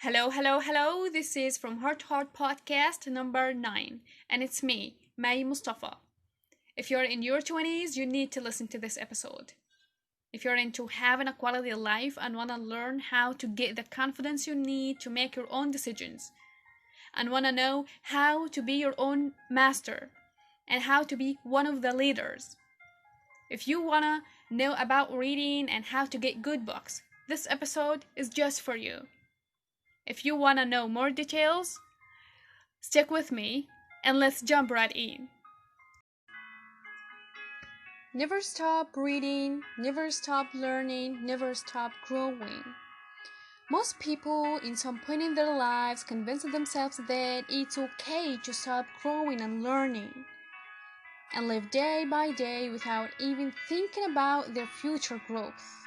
Hello, hello, hello. This is from Heart to Heart podcast number 9, and it's me, May Mustafa. If you're in your 20s, you need to listen to this episode. If you're into having a quality life and want to learn how to get the confidence you need to make your own decisions, and want to know how to be your own master and how to be one of the leaders. If you want to know about reading and how to get good books, this episode is just for you. If you want to know more details, stick with me and let's jump right in. Never stop reading, never stop learning, never stop growing. Most people, in some point in their lives, convince themselves that it's okay to stop growing and learning and live day by day without even thinking about their future growth,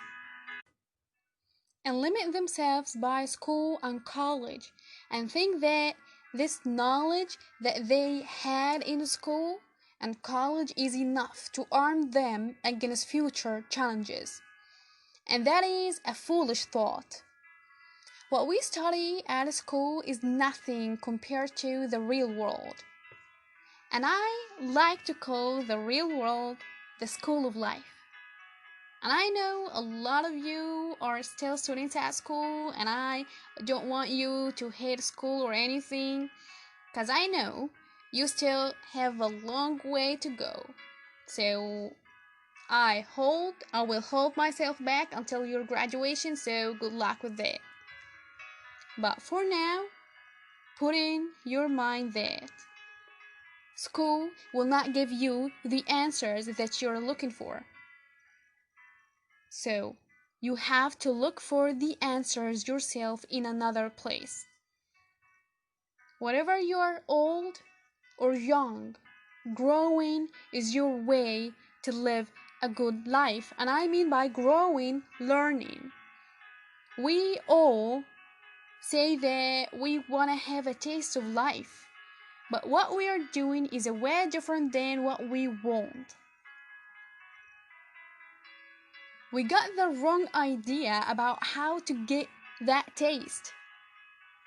and limit themselves by school and college and think that this knowledge that they had in school and college is enough to arm them against future challenges. And that is a foolish thought. What we study at school is nothing compared to the real world. And I like to call the real world the school of life. And I know a lot of you are still students at school, and I don't want you to hate school or anything, because I know you still have a long way to go. So I will hold myself back until your graduation, so good luck with that. But for now, put in your mind that school will not give you the answers that you're looking for. So, you have to look for the answers yourself in another place. Whatever you are old or young, growing is your way to live a good life. And I mean by growing, learning. We all say that we want to have a taste of life, but what we are doing is a way different than what we want. We got the wrong idea about how to get that taste.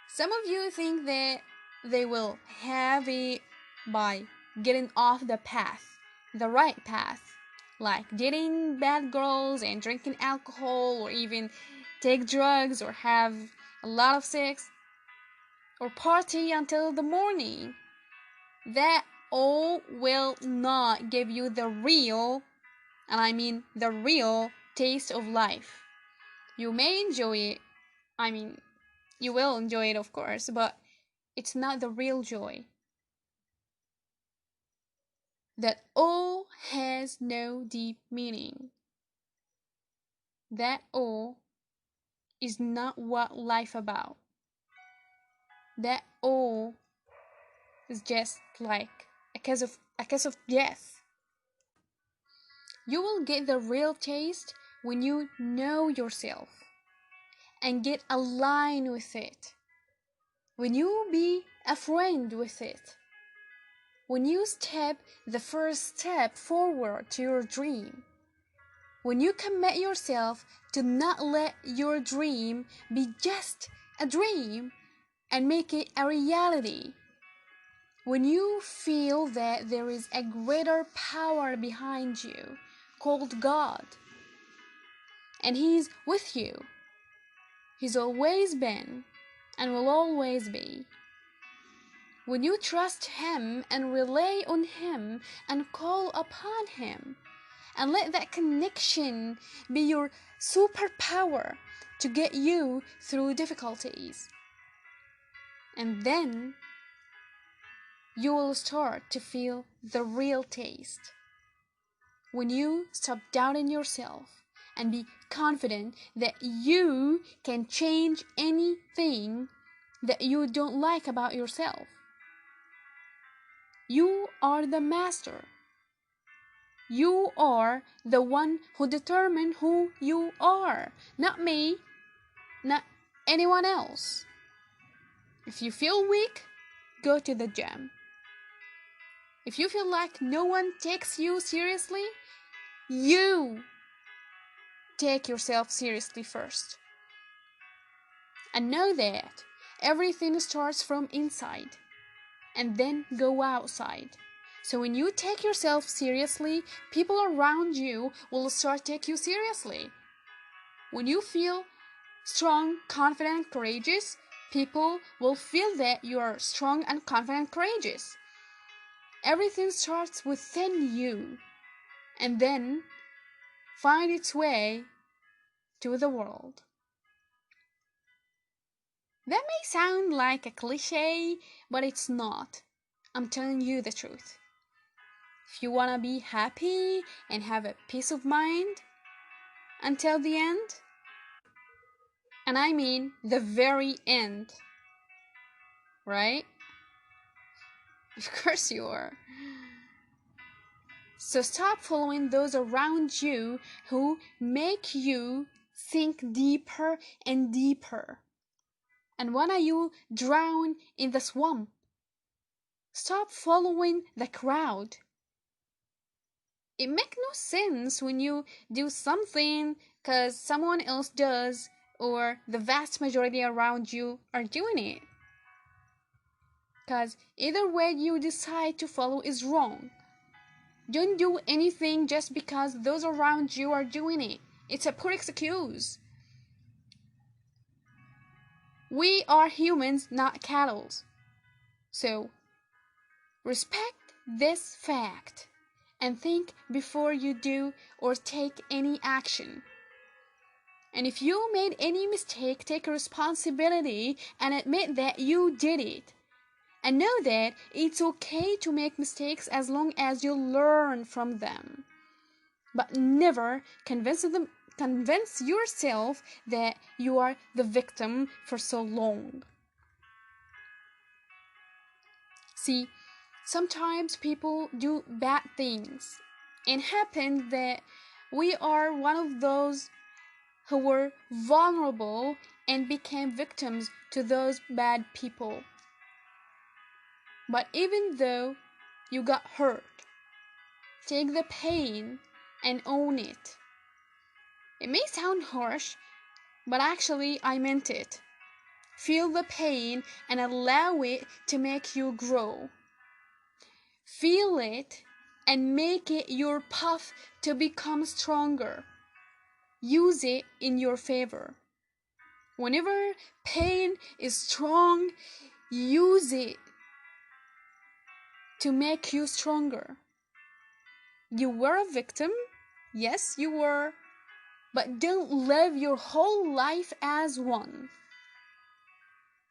Some of you think that they will have it by getting off the path, the right path, like dating bad girls and drinking alcohol, or even take drugs or have a lot of sex or party until the morning. That all will not give you the real, and I mean the real, taste of life. You may enjoy it, you will enjoy it, of course, but it's not the real joy. That all has no deep meaning. That all is not what life about. That all is just like a case of death. You will get the real taste when you know yourself and get aligned with it. When you be a friend with it. When you step the first step forward to your dream. When you commit yourself to not let your dream be just a dream and make it a reality. When you feel that there is a greater power behind you called God, and He's with you. He's always been and will always be. When you trust Him and rely on Him and call upon Him, and let that connection be your superpower to get you through difficulties. And then you will start to feel the real taste. When you stop doubting yourself and be confident that you can change anything that you don't like about yourself. You are the master. You are the one who determines who you are, not me, not anyone else. If you feel weak, go to the gym. If you feel like no one takes you seriously, you take yourself seriously first. And know that Everything starts from inside and then go outside. So when you take yourself seriously, people around you will start to take you seriously. When you feel strong, confident, courageous, people will feel that you are strong and confident, courageous. Everything starts within you and then find its way to the world. That may sound like a cliche, but it's not. I'm telling you the truth. If you want to be happy and have a peace of mind until the end, and I mean the very end, right? Of course you are. So stop following those around you who make you sink deeper and deeper. And when you drown in the swamp, stop following the crowd. It makes no sense when you do something because someone else does or the vast majority around you are doing it. Because either way you decide to follow is wrong. Don't do anything just because those around you are doing it. It's a poor excuse. We are humans, not cattle. So, respect this fact and think before you do or take any action. And if you made any mistake, take responsibility and admit that you did it. And know that it's okay to make mistakes as long as you learn from them. But never convince yourself that you are the victim for so long. See, sometimes people do bad things and happen that we are one of those who were vulnerable and became victims to those bad people. But even though you got hurt, take the pain and own it. It may sound harsh, but actually I meant it. Feel the pain and allow it to make you grow. Feel it and make it your path to become stronger. Use it in your favor. Whenever pain is strong, use it to make you stronger. You were a victim, yes, you were, but don't live your whole life as one.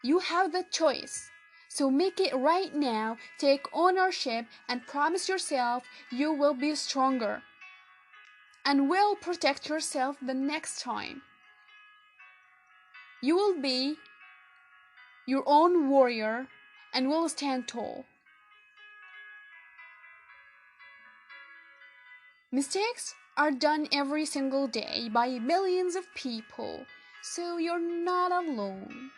You have the choice, so make it right now. Take ownership and promise yourself you will be stronger and will protect yourself the next time. You will be your own warrior and will stand tall. Mistakes are done every single day by millions of people, so you're not alone.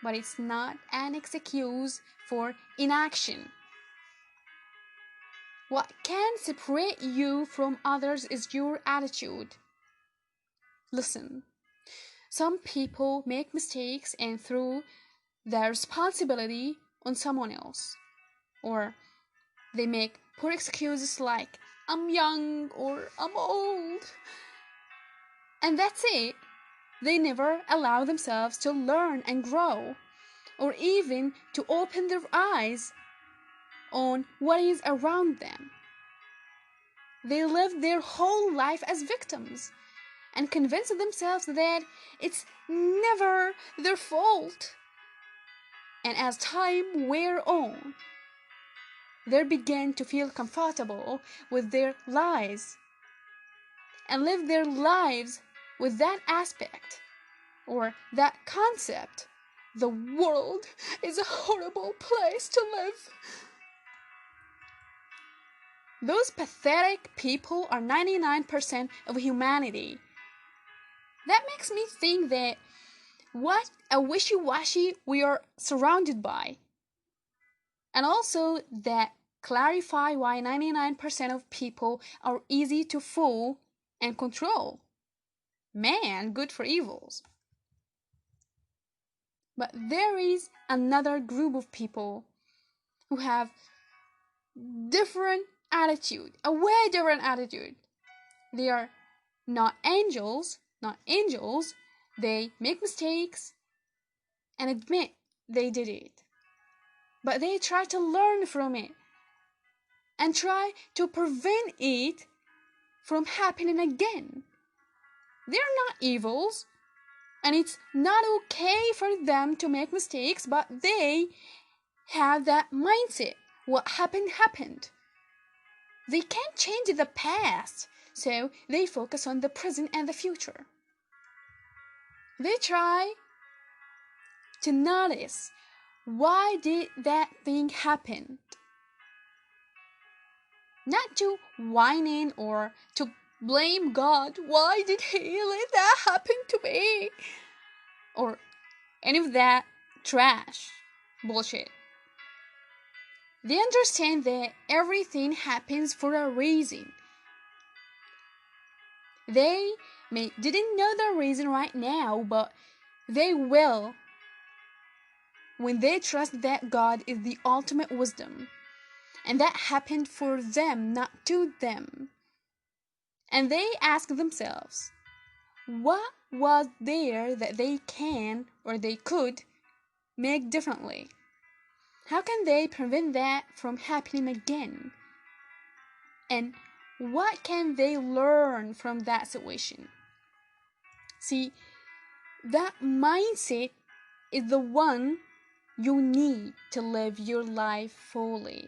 But it's not an excuse for inaction. What can separate you from others is your attitude. Listen, some people make mistakes and throw the responsibility on someone else. Or they make poor excuses like, I'm young or I'm old. And that's it. They never allow themselves to learn and grow, or even to open their eyes on what is around them. They live their whole life as victims and convince themselves that it's never their fault. And as time wears on, they begin to feel comfortable with their lies and live their lives with that aspect or that concept. The world is a horrible place to live. Those pathetic people are 99% of humanity. That makes me think that what a wishy-washy we are surrounded by. And also that clarify why 99% of people are easy to fool and control. Man, good for evils. But there is another group of people who have different attitude, a way different attitude. They are not angels. They make mistakes and admit they did it. But they try to learn from it and try to prevent it from happening again. They're not evils, and it's not okay for them to make mistakes, but they have that mindset. What happened, happened. They can't change the past, so they focus on the present and the future. They try to notice, why did that thing happen? Not to whine in or to blame God. Why did He let that happen to me? Or any of that trash bullshit. They understand that everything happens for a reason. They didn't know the reason right now, but they will when they trust that God is the ultimate wisdom. And that happened for them, not to them. And they ask themselves, what was there that they can or they could make differently? How can they prevent that from happening again? And what can they learn from that situation? See, that mindset is the one you need to live your life fully.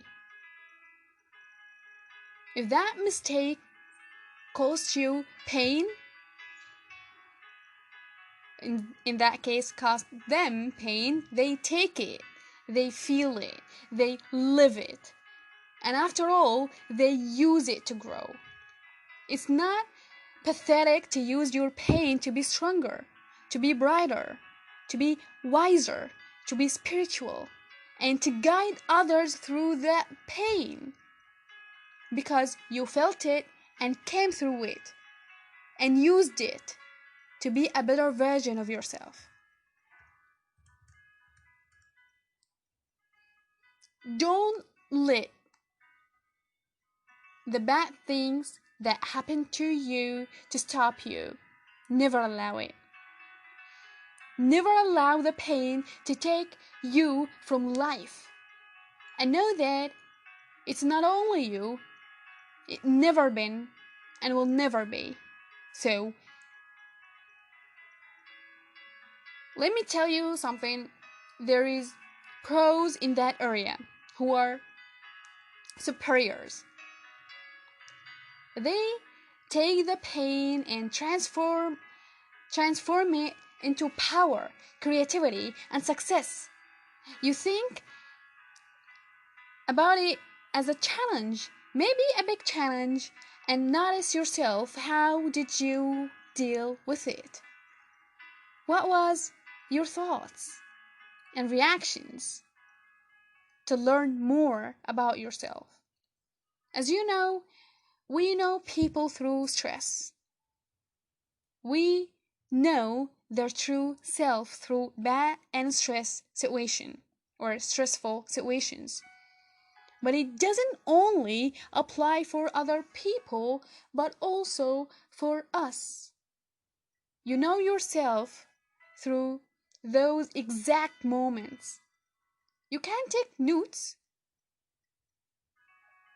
If that mistake caused you pain, in that case caused them pain, they take it, they feel it, they live it. And after all, they use it to grow. It's not pathetic to use your pain to be stronger, to be brighter, to be wiser, to be spiritual, and to guide others through that pain. Because you felt it and came through it and used it to be a better version of yourself. Don't let the bad things that happen to you to stop you. Never allow it. Never allow the pain to take you from life. And know that it's not only you, it never been and will never be. So, let me tell you something. There is pros in that area who are superiors. They take the pain and transform it into power, creativity, and success. You think about it as a challenge, maybe a big challenge, and notice yourself. How did you deal with it? What was your thoughts and reactions to learn more about yourself? As you know, we know people through stress. We know their true self through bad and stressful situations. But it doesn't only apply for other people, but also for us. You know yourself through those exact moments. You can take notes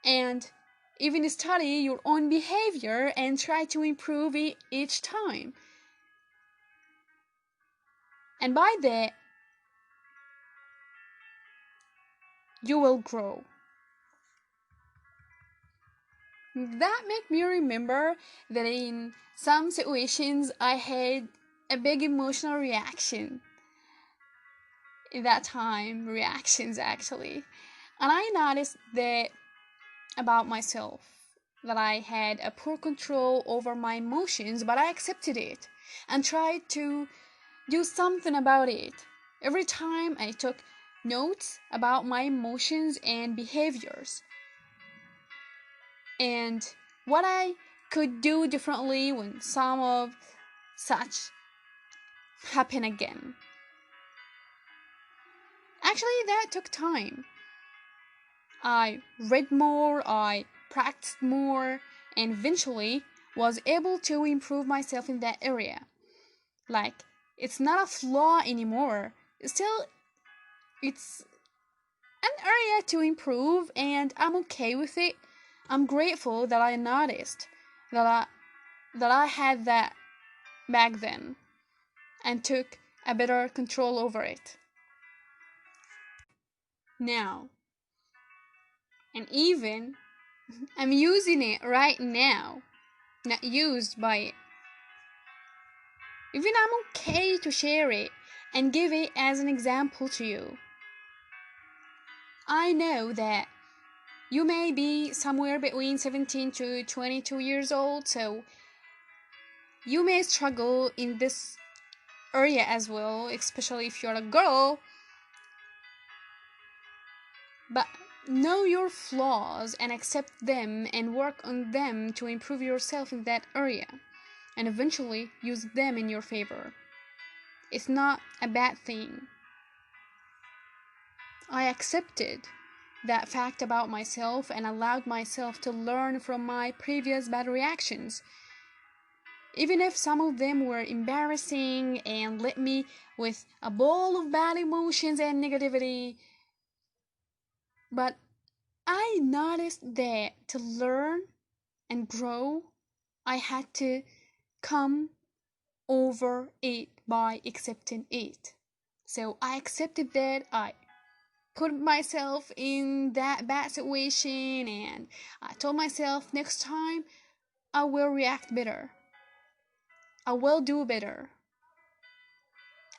and even study your own behavior and try to improve it each time. And by that, you will grow. That made me remember that in some situations I had a big emotional reaction. In that time, reactions actually. And I noticed that about myself, that I had a poor control over my emotions, but I accepted it and tried to do something about it. Every time I took notes about my emotions and behaviors and what I could do differently when some of such happen again. Actually, that took time. I read more, I practiced more, and eventually was able to improve myself in that area. Like, it's not a flaw anymore. Still, it's an area to improve, and I'm okay with it. I'm grateful that I noticed that I had that back then and took a better control over it. Now, and even I'm using it right now, not used by it. Even I'm okay to share it and give it as an example to you. I know that you may be somewhere between 17 to 22 years old, so you may struggle in this area as well, especially if you're a girl. But know your flaws and accept them and work on them to improve yourself in that area and eventually use them in your favor. It's not a bad thing. I accepted that fact about myself and allowed myself to learn from my previous bad reactions. Even if some of them were embarrassing and left me with a ball of bad emotions and negativity. But I noticed that to learn and grow, I had to come over it by accepting it. So I accepted that I put myself in that bad situation and I told myself next time I will react better. I will do better.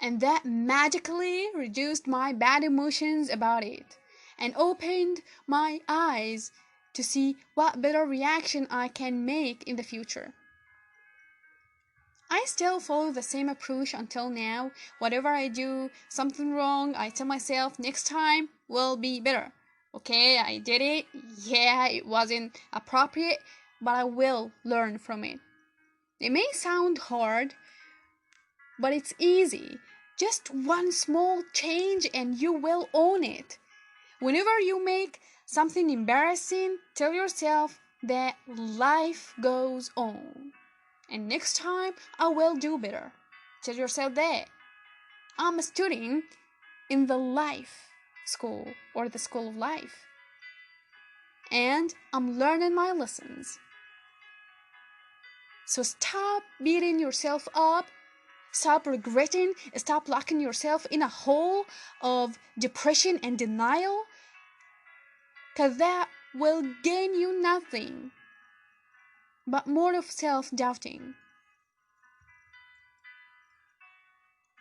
And that magically reduced my bad emotions about it and opened my eyes to see what better reaction I can make in the future. I still follow the same approach until now. Whatever I do something wrong, I tell myself next time will be better. Okay, I did it. Yeah, it wasn't appropriate, but I will learn from it. It may sound hard, but it's easy. Just one small change and you will own it. Whenever you make something embarrassing, tell yourself that life goes on. And next time I will do better. Tell yourself that. I'm studying in the life school or the school of life. And I'm learning my lessons. So stop beating yourself up. Stop regretting. Stop locking yourself in a hole of depression and denial. Because that will gain you nothing but more of self-doubting.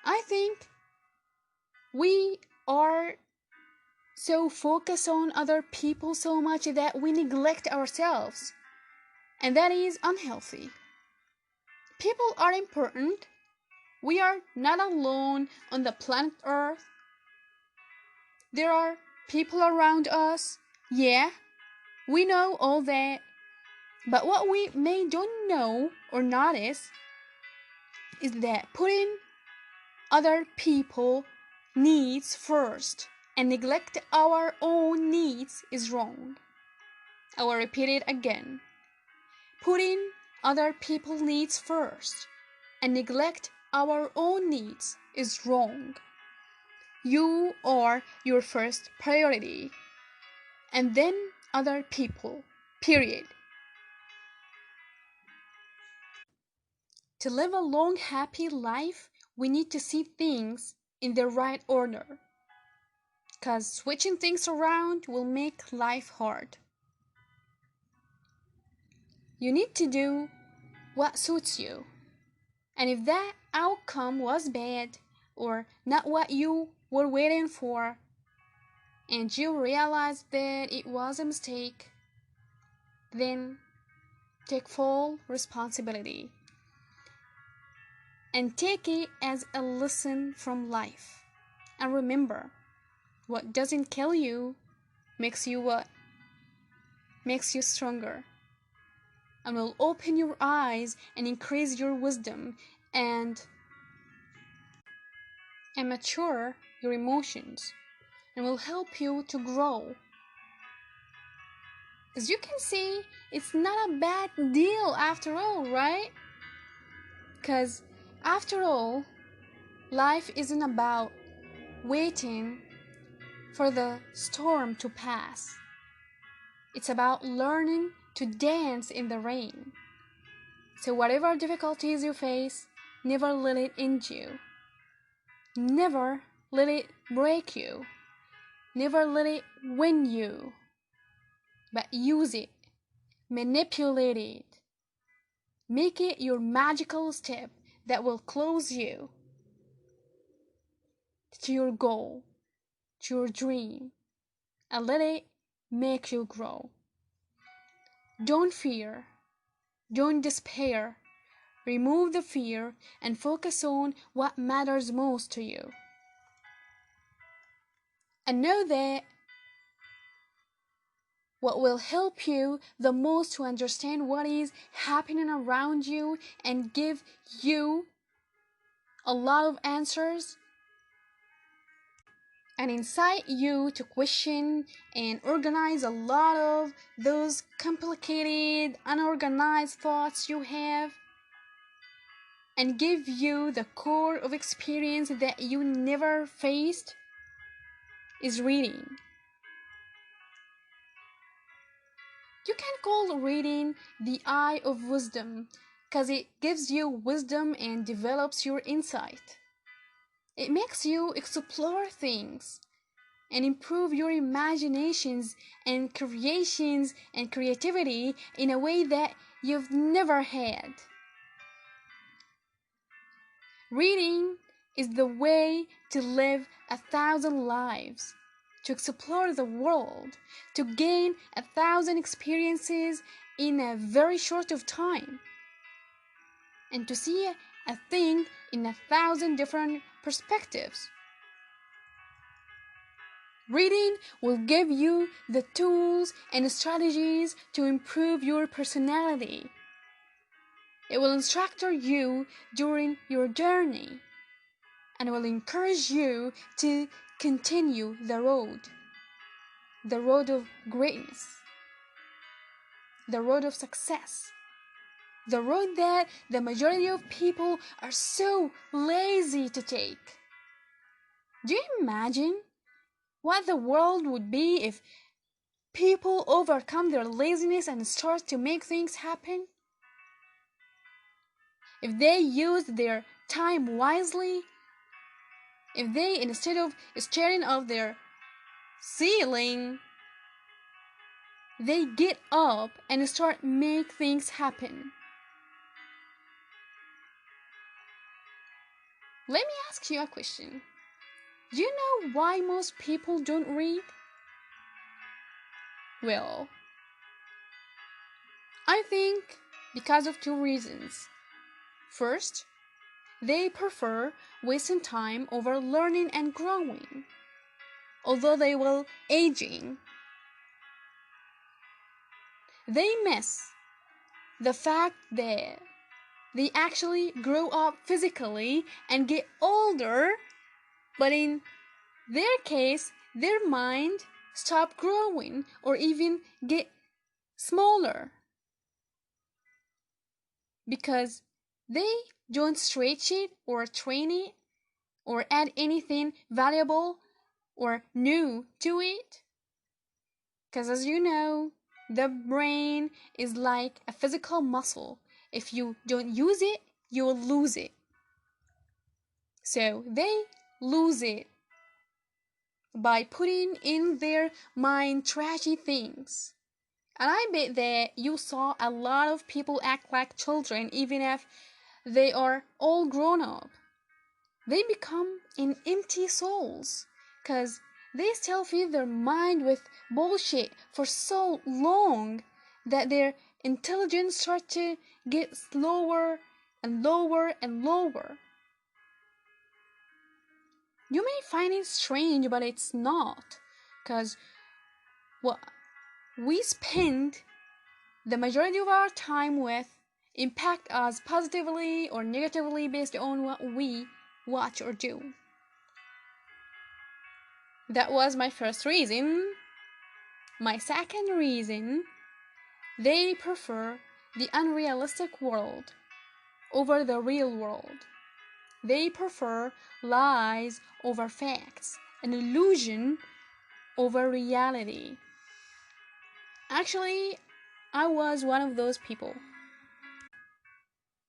I think we are so focused on other people so much that we neglect ourselves. And that is unhealthy. People are important. We are not alone on the planet Earth. There are people around us. Yeah, we know all that. But what we may don't know or notice is that putting other people needs first and neglect our own needs is wrong. I will repeat it again. Putting other people's needs first and neglect our own needs is wrong. You are your first priority, and then other people, period. To live a long, happy life, we need to see things in the right order, because switching things around will make life hard. You need to do what suits you. And if that outcome was bad or not what you were waiting for, and you realized that it was a mistake, then take full responsibility and take it as a lesson from life. And remember, what doesn't kill you makes you what? Makes you stronger. And will open your eyes and increase your wisdom and mature your emotions. and will help you to grow. As you can see, it's not a bad deal after all, right? Because after all, life isn't about waiting for the storm to pass. It's about learning to dance in the rain. So whatever difficulties you face, never let it end you. Never let it break you. Never let it win you. But use it. Manipulate it. Make it your magical step that will close you to your goal, to your dream, and let it make you grow. Don't fear. Don't despair. Remove the fear and focus on what matters most to you. And know that what will help you the most to understand what is happening around you and give you a lot of answers and incite you to question and organize a lot of those complicated, unorganized thoughts you have, and give you the core of experience that you never faced, is reading. You can call reading the eye of wisdom because it gives you wisdom and develops your insight. It makes you explore things and improve your imaginations and creations and creativity in a way that you've never had. Reading is the way to live 1,000 lives, to explore the world, to gain 1,000 experiences in a very short of time, and to see a thing in 1,000 different perspectives. Reading will give you the tools and strategies to improve your personality. It will instruct you during your journey and will encourage you to continue the road of greatness, the road of success, the road that the majority of people are so lazy to take. Do you imagine what the world would be if people overcome their laziness and start to make things happen? If they use their time wisely, if they, instead of staring off their ceiling, they get up and start make things happen. Let me ask you a question. Do you know why most people don't read? Well, I think because of two reasons. First, they prefer wasting time over learning and growing, although they will aging. They miss the fact that they actually grow up physically and get older, but in their case, their mind stop growing or even get smaller because they don't stretch it or train it or add anything valuable or new to it. Because as you know, the brain is like a physical muscle. If you don't use it, you will lose it. So they lose it by putting in their mind trashy things. And I bet that you saw a lot of people act like children even if they are all grown up. They become in empty souls because they still feed their mind with bullshit for so long that their intelligence starts to get slower and lower and lower. You may find it strange, but it's not, because what we spend the majority of our time with impact us positively or negatively based on what we watch or do. That was my first reason. My second reason, they prefer the unrealistic world over the real world. They prefer lies over facts, an illusion over reality. Actually, I was one of those people.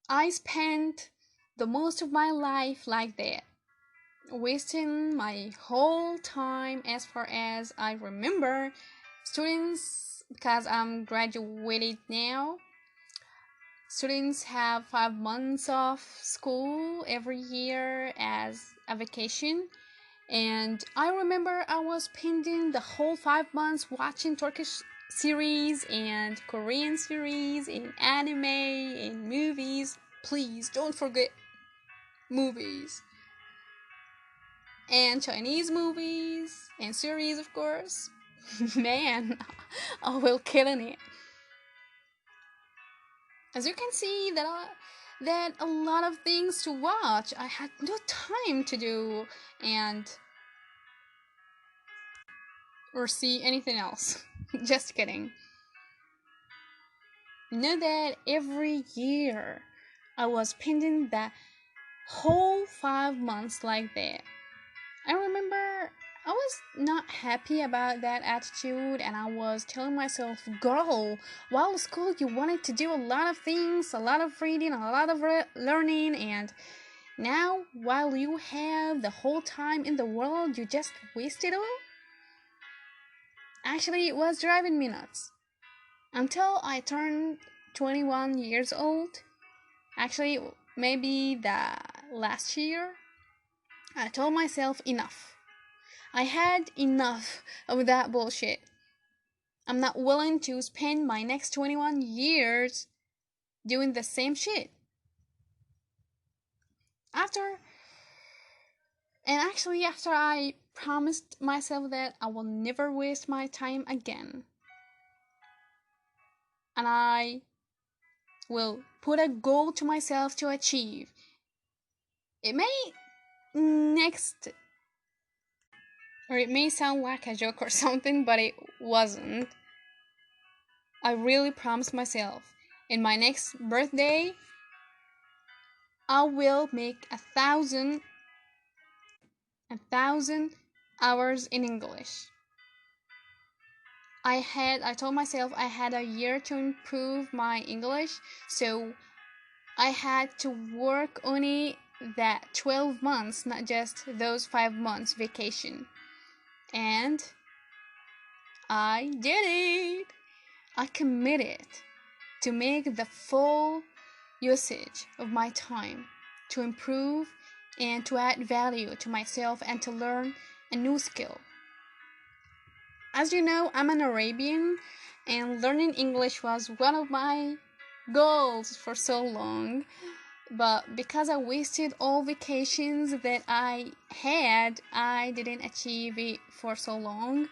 I spent the most of my life like that, wasting my whole time as far as I remember. Students, because I'm graduated now, students have 5 months of school every year as a vacation. And I remember I was spending the whole 5 months watching Turkish series and Korean series and anime and movies. Please don't forget movies. And Chinese movies and series, of course. Man, I will killing it. As you can see, that a lot of things to watch. I had no time to do and or see anything else. Just kidding. Know that every year I was spending the whole 5 months like that. I remember I was not happy about that attitude, and I was telling myself, girl, while school you wanted to do a lot of things, a lot of reading, a lot of learning, and now while you have the whole time in the world, you just waste it all? Actually, it was driving me nuts. Until I turned 21 years old, actually, maybe the last year, I told myself enough. I had enough of that bullshit. I'm not willing to spend my next 21 years doing the same shit. After, after I promised myself that I will never waste my time again, and I will put a goal to myself to achieve. It may next or it may sound like a joke or something, but it wasn't. I really promised myself in my next birthday I will make a thousand hours in English. I told myself I had a year to improve my English, so I had to work only that 12 months, not just those 5 months vacation. And I did it. I committed to make the full usage of my time to improve and to add value to myself and to learn a new skill. As you know, I'm an Arabian, and learning English was one of my goals for so long. But because I wasted all vacations that I had, I didn't achieve it for so long.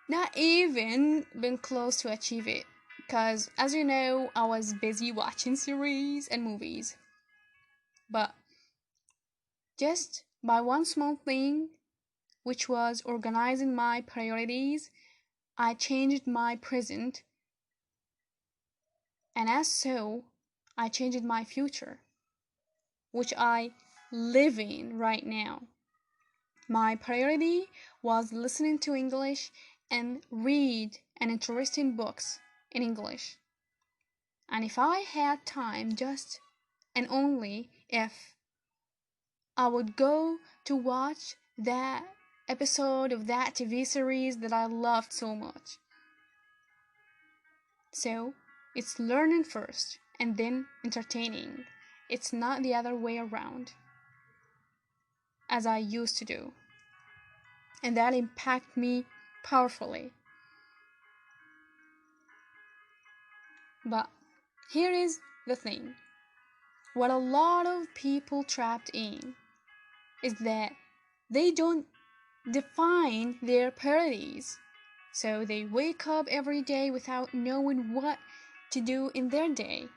Not even been close to achieve it. Because, as you know, I was busy watching series and movies. But just by one small thing, which was organizing my priorities, I changed my present, and as so, I changed my future, which I live in right now. My priority was listening to English and read an interesting books in English. And if I had time, just and only if, I would go to watch that episode of that TV series that I loved so much. So, it's learning first and then entertaining. It's not the other way around, as I used to do. And that impacted me powerfully. But here is the thing. What a lot of people trapped in is that they don't define their priorities. So they wake up every day without knowing what to do in their day.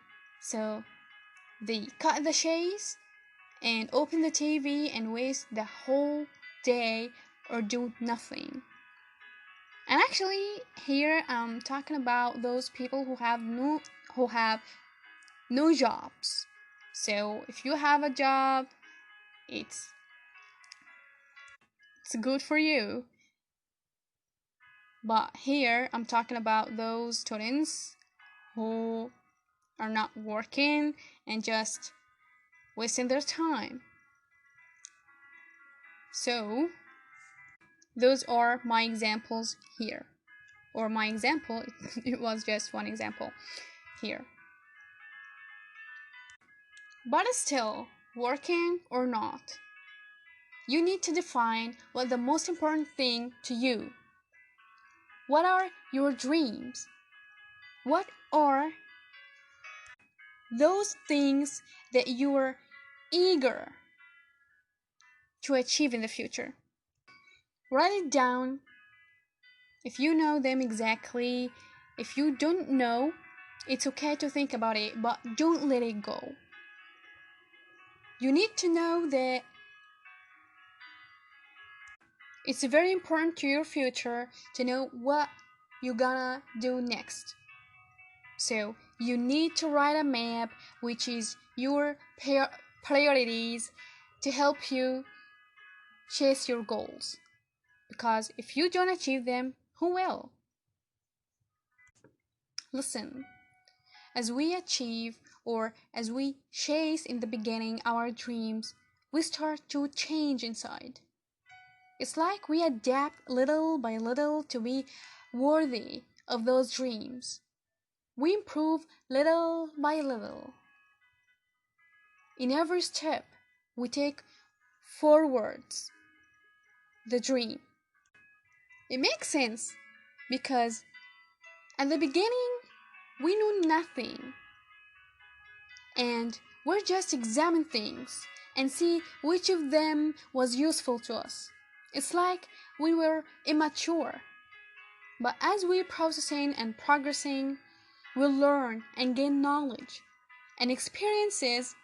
So they cut the chase and open the TV and waste the whole day or do nothing. And actually, here I'm talking about those people who have no jobs. So if you have a job, it's it's good for you. But here I'm talking about those students who are not working and just wasting their time. So those are my examples here. Or my example, it was just one example here. But still, working or not, you need to define what the most important thing to you. What are your dreams? What are those things that you are eager to achieve in the future? Write it down if you know them exactly. If you don't know, it's okay to think about it, but don't let it go. You need to know that it's very important to your future to know what you're gonna do next. So you need to write a map, which is your priorities, to help you chase your goals. Because if you don't achieve them, who will? Listen, as we achieve or as we chase in the beginning our dreams, we start to change inside. It's like we adapt little by little to be worthy of those dreams. We improve little by little. In every step we take forwards the dream. It makes sense because at the beginning we knew nothing and we're just examine things and see which of them was useful to us. It's like we were immature. But as we're processing and progressing, we'll learn and gain knowledge and experiences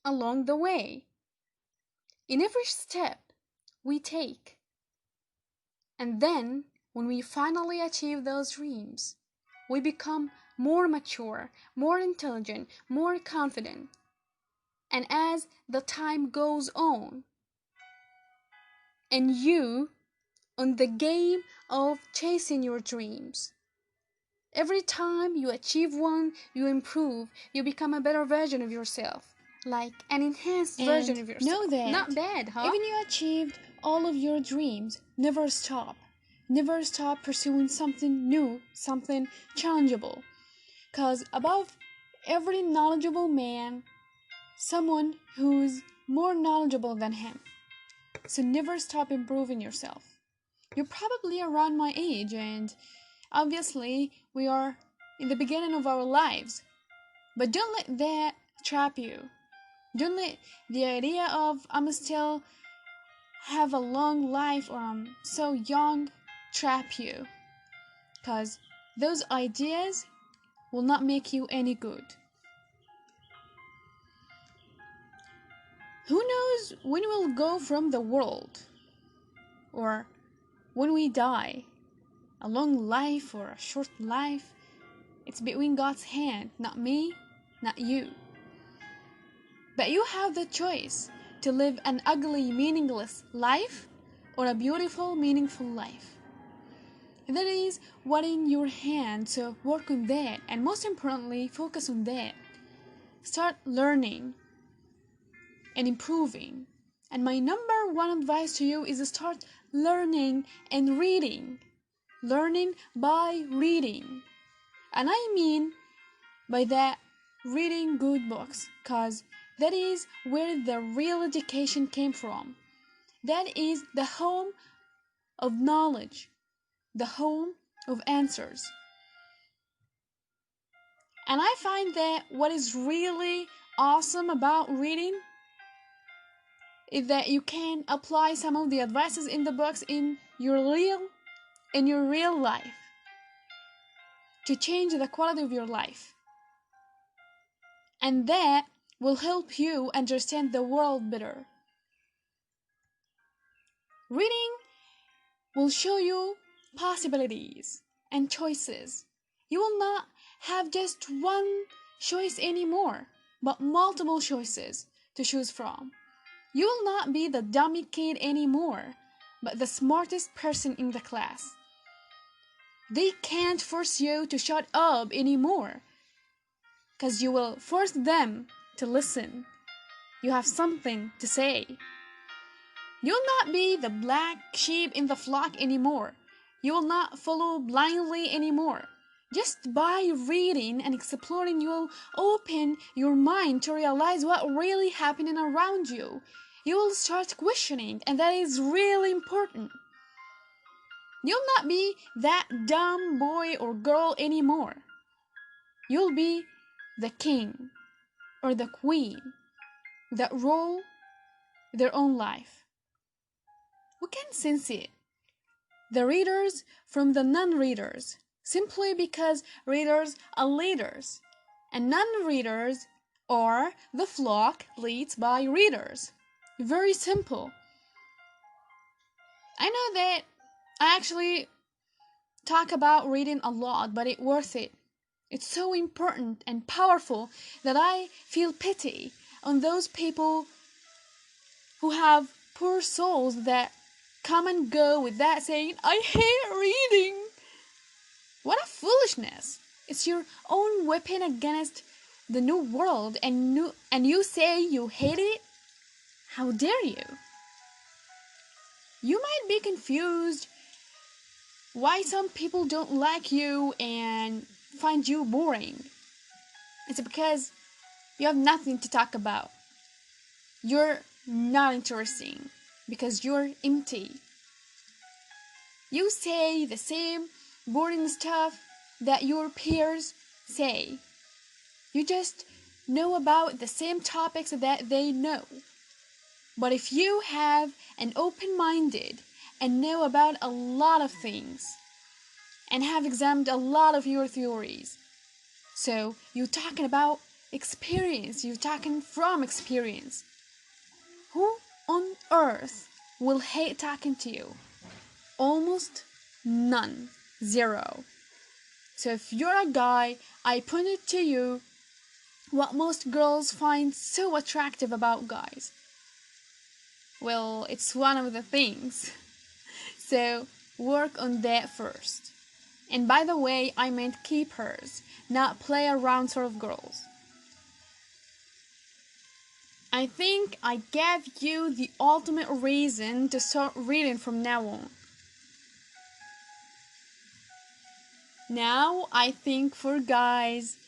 along the way. In every step we take. And then, when we finally achieve those dreams, we become more mature, more intelligent, more confident. And as the time goes on, and you on the game of chasing your dreams, every time you achieve one, you improve, you become a better version of yourself, like an enhanced version of yourself. Know that not bad, huh? even you achieved all of your dreams, never stop. Never stop pursuing something new, something challengeable. Because above every knowledgeable man, someone who's more knowledgeable than him. So never stop improving yourself. You're probably around my age, and obviously we are in the beginning of our lives. But don't let that trap you. Don't let the idea of I'm still have a long life or I'm so young trap you. Because those ideas will not make you any good. Who knows when we'll go from the world? Or when we die? A long life or a short life? It's between God's hand, not me, not you. But you have the choice to live an ugly, meaningless life or a beautiful, meaningful life. That is what in your hand, so work on that, and most importantly, focus on that. Start learning and improving. And my number one advice to you is to start learning and reading. Learning by reading. And I mean by that reading good books, because that is where the real education came from. That is the home of knowledge, the home of answers. And I find that what is really awesome about reading is that you can apply some of the advices in the books in your real life to change the quality of your life. And that will help you understand the world better. Reading will show you possibilities and choices. You will not have just one choice anymore, but multiple choices to choose from. You will not be the dummy kid anymore, but the smartest person in the class. They can't force you to shut up anymore, because you will force them to listen. You have something to say. You'll not be the black sheep in the flock anymore. You will not follow blindly anymore. Just by reading and exploring, you'll open your mind to realize what really happening around you. You will start questioning, and that is really important. You'll not be that dumb boy or girl anymore. You'll be the king or the queen that rule their own life. We can sense it. The readers from the non-readers, simply because readers are leaders, and non-readers are the flock leads by readers. Very simple. I know that I actually talk about reading a lot, but it's worth it. It's so important and powerful that I feel pity on those people who have poor souls that come and go with that saying, I hate reading. What a foolishness! It's your own weapon against the new world, and you say you hate it? How dare you? You might be confused why some people don't like you and find you boring. It's because you have nothing to talk about. You're not interesting because you're empty. You say the same boring stuff that your peers say. You just know about the same topics that they know. But if you have an open-minded and know about a lot of things and have examined a lot of your theories, so you're talking about experience, you're talking from experience. Who on earth will hate talking to you? Almost none. Zero. So if you're a guy, I pointed to you what most girls find so attractive about guys. Well, it's one of the things. So work on that first. And by the way, I meant keepers, not play around sort of girls. I think I gave you the ultimate reason to start reading from now on. Now, I think for guys,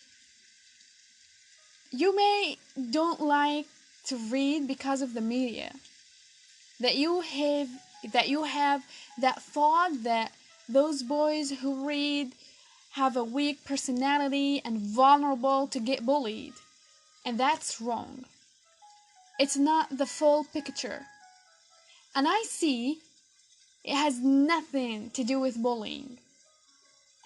you may don't like to read because of the media. That you have that thought that those boys who read have a weak personality and vulnerable to get bullied. And that's wrong. It's not the full picture. And I see it has nothing to do with bullying.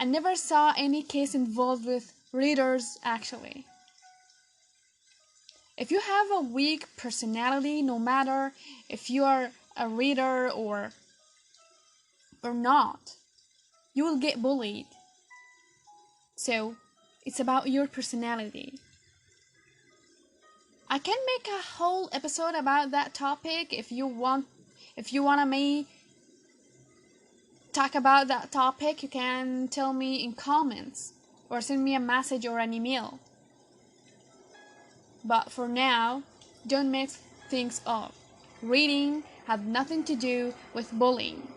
I never saw any case involved with readers actually. If you have a weak personality, no matter if you are a reader or not, you will get bullied. So, it's about your personality. I can make a whole episode about that topic if you want me talk about that topic, you can tell me in comments or send me a message or an email. But for now, don't mix things up. Reading has nothing to do with bullying.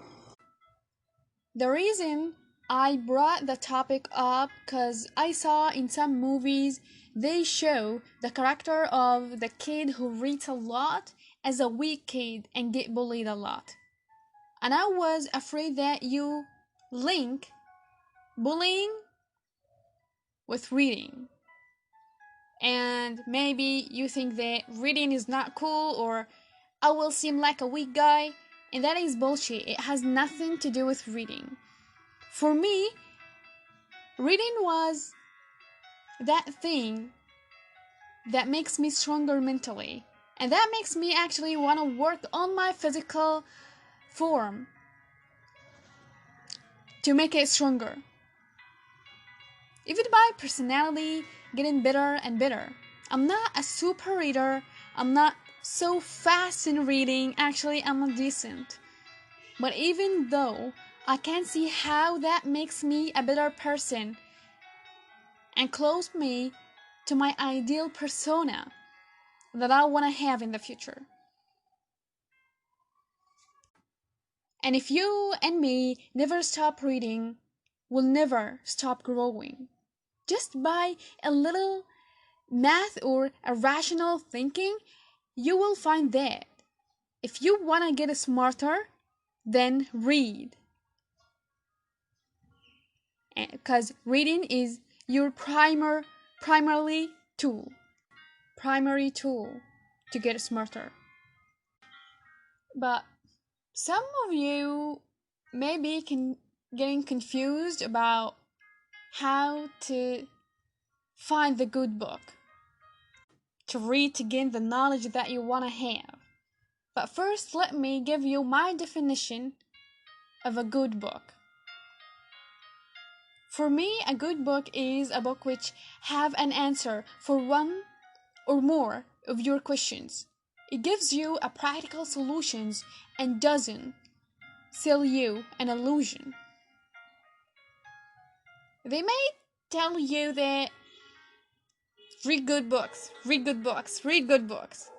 The reason I brought the topic up because I saw in some movies they show the character of the kid who reads a lot as a weak kid and get bullied a lot. And I was afraid that you link bullying with reading. And maybe you think that reading is not cool or I will seem like a weak guy. And that is bullshit. It has nothing to do with reading. For me, reading was that thing that makes me stronger mentally. And that makes me actually want to work on my form to make it stronger. Even by personality getting better and better. I'm not a super reader. I'm not so fast in reading. Actually, I'm a decent. But even though I can see how that makes me a better person and close me to my ideal persona that I want to have in the future. And if you and me never stop reading, we'll never stop growing. Just by a little math or a rational thinking, you will find that if you want to get smarter, then read. Because reading is your primarily tool, primary tool to get smarter. But some of you may be getting confused about how to find the good book to read to gain the knowledge that you want to have. But first, let me give you my definition of a good book. For me, a good book is a book which have an answer for one or more of your questions. It gives you a practical solutions and doesn't sell you an illusion. They may tell you that read good books, read good books, read good books.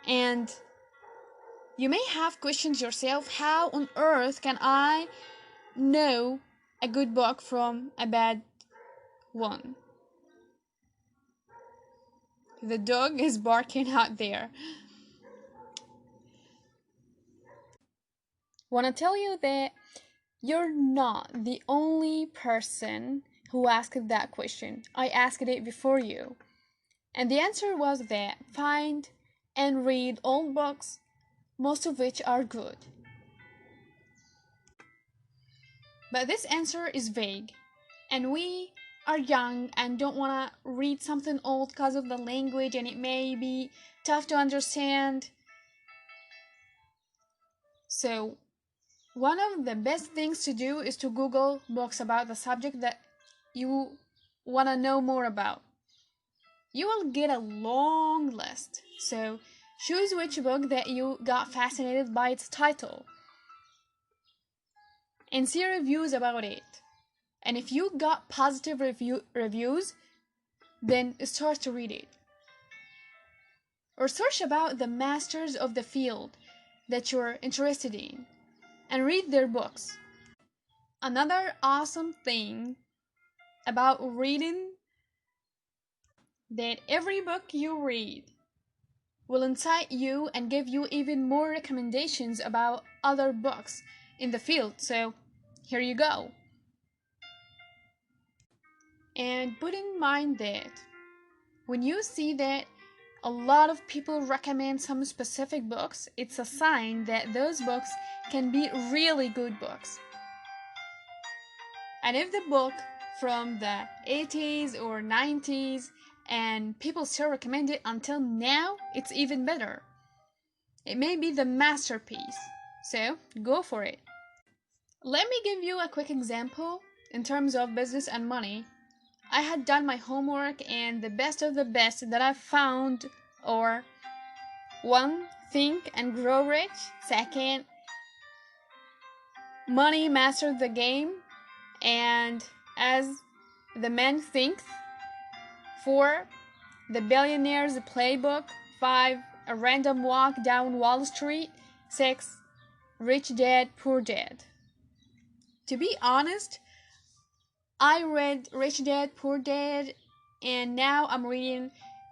And you may have questioned yourself, how on earth can I know a good book from a bad one? The dog is barking out there. Want to tell you that you're not the only person who asked that question. I asked it before you. And the answer was that find and read old books, most of which are good. But this answer is vague, and we are young and don't want to read something old because of the language and it may be tough to understand. So, one of the best things to do is to Google books about the subject that you want to know more about. You will get a long list, so choose which book that you got fascinated by its title and see reviews about it. And if you got positive reviews, then start to read it. Or search about the masters of the field that you're interested in and read their books. Another awesome thing about reading that every book you read will incite you and give you even more recommendations about other books in the field. So here you go. And put in mind that when you see that a lot of people recommend some specific books, it's a sign that those books can be really good books. And if the book from the 80s or 90s and people still recommend it until now, it's even better. It may be the masterpiece. So, go for it. Let me give you a quick example in terms of business and money. I had done my homework and the best of the best that I found are 1. Think and Grow Rich. 2. Money Master the Game. And As the Man Thinks. 4. The Billionaire's Playbook. 5. A Random Walk Down Wall Street. 6. Rich Dad, Poor Dad. To be honest, I read Rich Dad, Poor Dad, and now I'm reading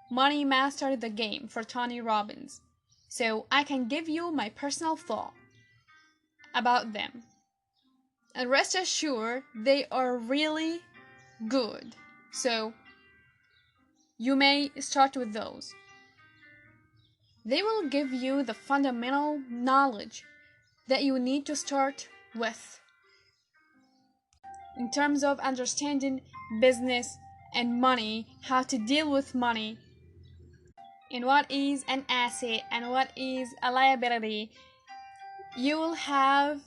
Money Master the Game for Tony Robbins. So I can give you my personal thought about them. And rest assured, they are really good. So you may start with those. They will give you the fundamental knowledge that you need to start with in terms of understanding business and money, how to deal with money, and what is an asset and what is a liability, you will have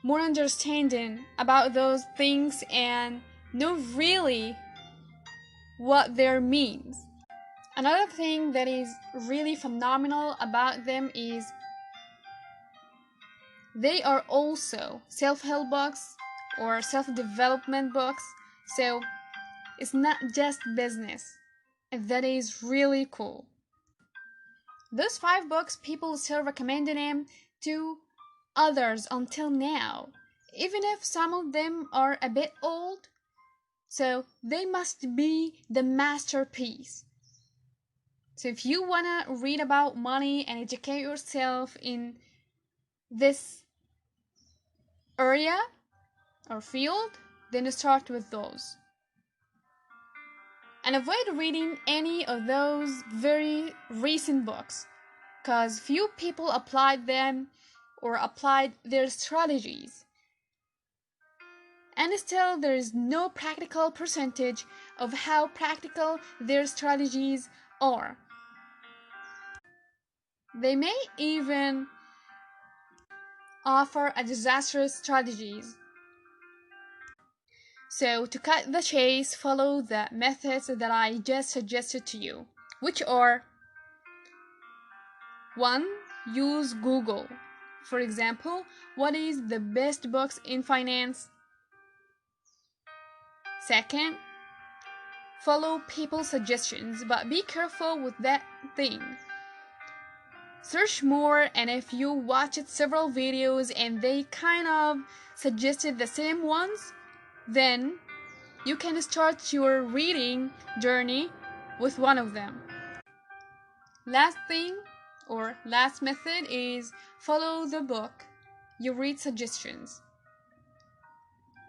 more understanding about those things and know really what their means. Another thing that is really phenomenal about them is they are also self-help books or self-development books, so it's not just business, and that is really cool. Those 5 books, people still recommending them to others until now, even if some of them are a bit old, so they must be the masterpiece. So if you wanna read about money and educate yourself in this area or field, then start with those. And avoid reading any of those very recent books, because few people applied them or applied their strategies. And still, there is no practical percentage of how practical their strategies are. They may even offer a disastrous strategies. So, to cut the chase, follow the methods that I just suggested to you, which are: 1. Use Google. For example, what is the best books in finance? 2. Follow people's suggestions, but be careful with that thing. Search more, and if you watched several videos and they kind of suggested the same ones, then you can start your reading journey with one of them. Last thing, or last method, is follow the book you read suggestions.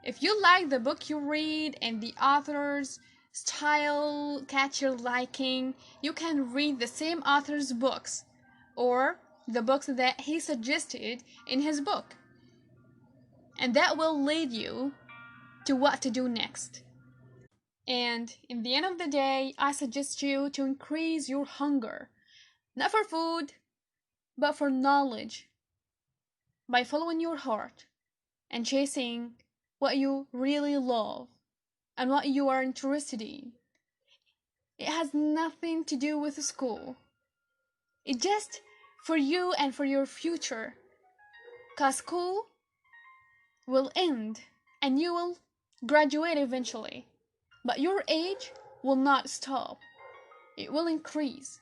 If you like the book you read and the author's style catch your liking, you can read the same author's books or the books that he suggested in his book. And that will lead you to what to do next. And in the end of the day, I suggest you to increase your hunger, not for food, but for knowledge, by following your heart and chasing what you really love and what you are interested in. It has nothing to do with school. It's just for you and for your future. Because school will end and you will graduate eventually. But your age will not stop. It will increase.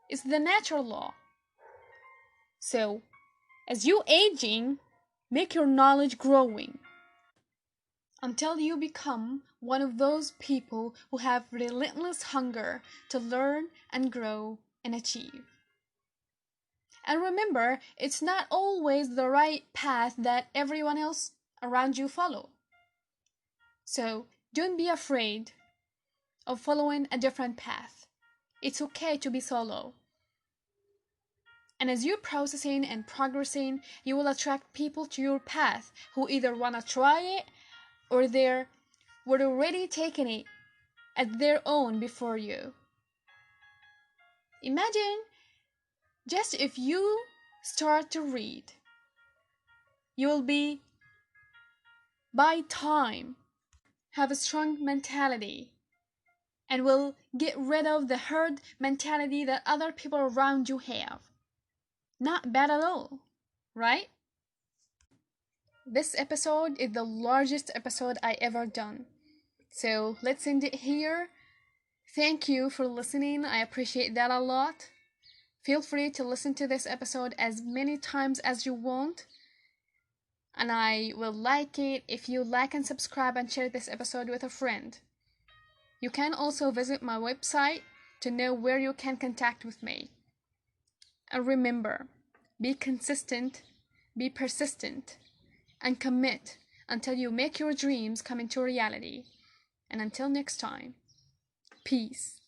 It's the natural law. So, as you aging, make your knowledge growing until you become one of those people who have relentless hunger to learn and grow and achieve. And remember, it's not always the right path that everyone else around you follow. So don't be afraid of following a different path. It's okay to be solo. And as you're processing and progressing, you will attract people to your path who either want to try it or were already taking it as their own before you. Imagine just if you start to read, you will be, by time, have a strong mentality and will get rid of the herd mentality that other people around you have. Not bad at all, right? This episode is the largest episode I ever done. So let's end it here. Thank you for listening. I appreciate that a lot. Feel free to listen to this episode as many times as you want. And I will like it if you like and subscribe and share this episode with a friend. You can also visit my website to know where you can contact with me. And remember, be consistent, be persistent, and commit until you make your dreams come into reality. And until next time, peace.